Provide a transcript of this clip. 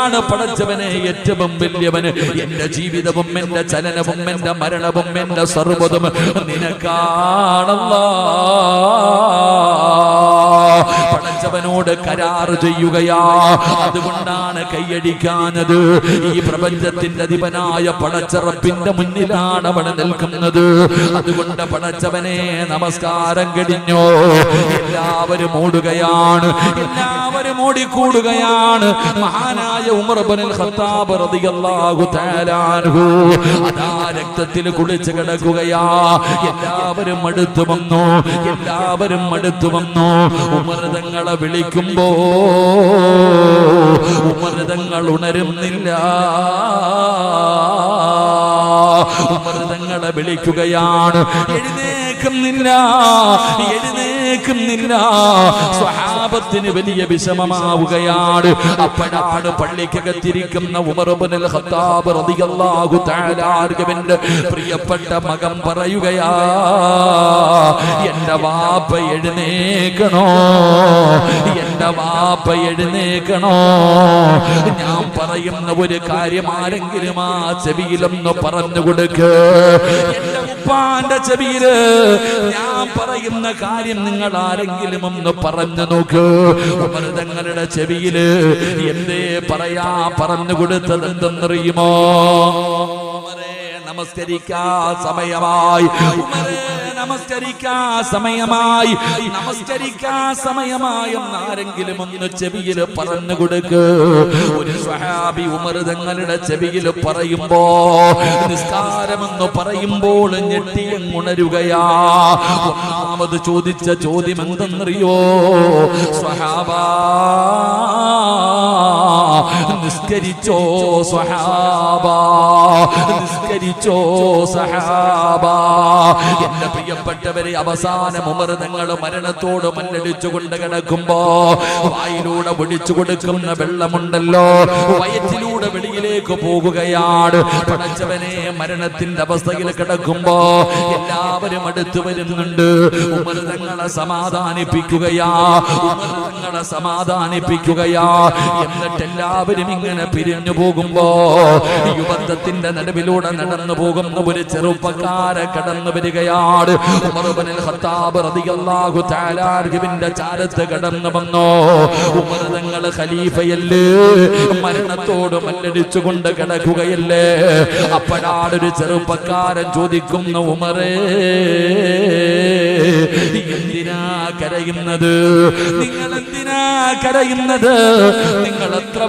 നീയാണ് പടച്ചവനെ ഏറ്റവും വലിയവന്. എന്റെ ജീവിതവും എന്റെ ചലനവും എന്റെ മരണവും എന്റെ സർവ്വതും നിനക്കാണല്ലാ. പടച്ചവനോട് കരാർ ചെയ്യുകയാ. അതുകൊണ്ടാണ് കൈയടിക്കാനത്. ഈ പ്രപഞ്ചത്തിന്റെ അധിപനായ പടച്ചറപ്പിന്റെ മുന്നിലാണ് അവൻ നിൽക്കുന്നത്. അതുകൊണ്ട് പടച്ചവനെ നമസ്കാരം കഴിഞ്ഞോ. എല്ലാവരും ഓടുകയാണ്, എല്ലാവരും ഓടിക്കൂടുകയാണ്. മഹാനായ ഉമർ ഇബ്നുൽ ഖത്താബ് റളിയല്ലാഹു തആല അൻഹു അതാ രക്തത്തിൽ കുളിച്ച് കിടക്കുകയാ. എല്ലാവരും അടുത്തു വന്നു, എല്ലാവരും അടുത്തു വന്നു. ഉമർ തങ്ങളെ വിളിക്കുമ്പോ ഉമർ തങ്ങൾ ഉണരുന്നില്ല. ഉമർ തങ്ങളെ വിളിക്കുകയാണ്, എഴുന്നേക്കുന്നില്ല, എഴുന്നേക്കുന്നില്ല. സ്വഹാബത്തിന് വലിയ വിഷമമാവുകയാണ്. അപ്പോഴാണ് പള്ളിക്കകത്തിരിക്കുന്ന ഉമർ ഇബ്നുൽ ഖത്താബ് റളിയല്ലാഹു തആല അൻഹുവിന്റെ പ്രിയപ്പെട്ട മകൻ പറയുകയാ, എന്റെ വാപ്പ എഴുന്നേക്കണോ, എന്റെ വാപ്പ എഴുന്നേക്കണോ. ഞാൻ പറയുന്ന ഒരു കാര്യം ആരെങ്കിലും ആ ചെവിയിലൊന്ന് പറഞ്ഞു കൊടുക്ക്. എന്റെ ഉപ്പാന്റെ ചെവിയില് ഞാൻ പറയുന്ന കാര്യം നിങ്ങൾ ആരെങ്കിലും ഒന്ന് പറഞ്ഞു നോക്ക്. ഉമർ തങ്ങളുടെ ചെവിയില് എന്തേ പറയാ പറഞ്ഞു കൊടുത്തത് എന്തെന്നറിയുമോ? നമസ്കരിക്കാൻ സമയമായി, നമസ്കരിക്കാൻ സമയമായി, നമസ്കരിക്കാൻ സമയമായി ആരെങ്കിലും ഒന്ന് ചെവിയിൽ പറഞ്ഞു കൊടുക്ക്. ഒരു സ്വഹാബി ഉമർ തങ്ങളുടെ ചെവിയിൽ പറയുമ്പോ, നിസ്കാരമെന്ന് പറയുമ്പോൾ ഞെട്ടിയങ്ങുണരുകയാ. ഒന്നാമത് ചോദിച്ച ചോദ്യം എന്തെന്നറിയോ? സ്വഹാബാ, നിസ്കരിച്ചോ സ്വഹാബാ, നിസ്കരിച്ചോ സഹാബാ. എന്റെ പ്രിയപ്പെട്ടവരെ, അവസാനം ഉമർ തങ്ങൾ മരണത്തോട് മല്ലടിച്ചുകൊണ്ട് കിടക്കുമ്പോ വായിലൂടെ ഒഴിച്ചു കൊടുക്കുന്ന വെള്ളമുണ്ടല്ലോ, വയറ്റിലൂടെ വെളിയിലേക്ക് പോകുകയാണ്. പടച്ചവനെ, മരണത്തിന്റെ അവസ്ഥയിൽ കിടക്കുമ്പോ എല്ലാവരും അടുത്തു വരുന്നുണ്ട്. ഉമർ തങ്ങളെ സമാധാനിപ്പിക്കുകയാ, ഉമർ തങ്ങളെ സമാധാനിപ്പിക്കുകയാ. എന്നിട്ട് എല്ലാവരും ഇങ്ങനെ പിരിഞ്ഞു പോകുമ്പോ യുവത്വത്തിന്റെ നടുവിലൂടെ നടന്നു പോകുന്ന ഒരു ചെറുപ്പക്കാരെ കടന്നു വരികയാണ്. ഉമർ ഇബ്നുൽ ഖത്താബ് റളിയല്ലാഹു തആല അൻഹുവിന്റെ ചാരത്ത് കടന്നു വന്നു. ഉമർ തങ്ങൾ ഖലീഫയല്ലേ, മരണത്തോട് മല്ലടിച്ചുകൊണ്ട് കിടക്കുകയല്ലേ. അപ്പോഴാണ് ഒരു ചെറുപ്പക്കാരൻ ചോദിക്കുന്നു, ഉമറേ, എന്തിനാ കരയുന്നത്? നിങ്ങൾ എന്തിനാ കരയുന്നത്? നിങ്ങൾ എത്ര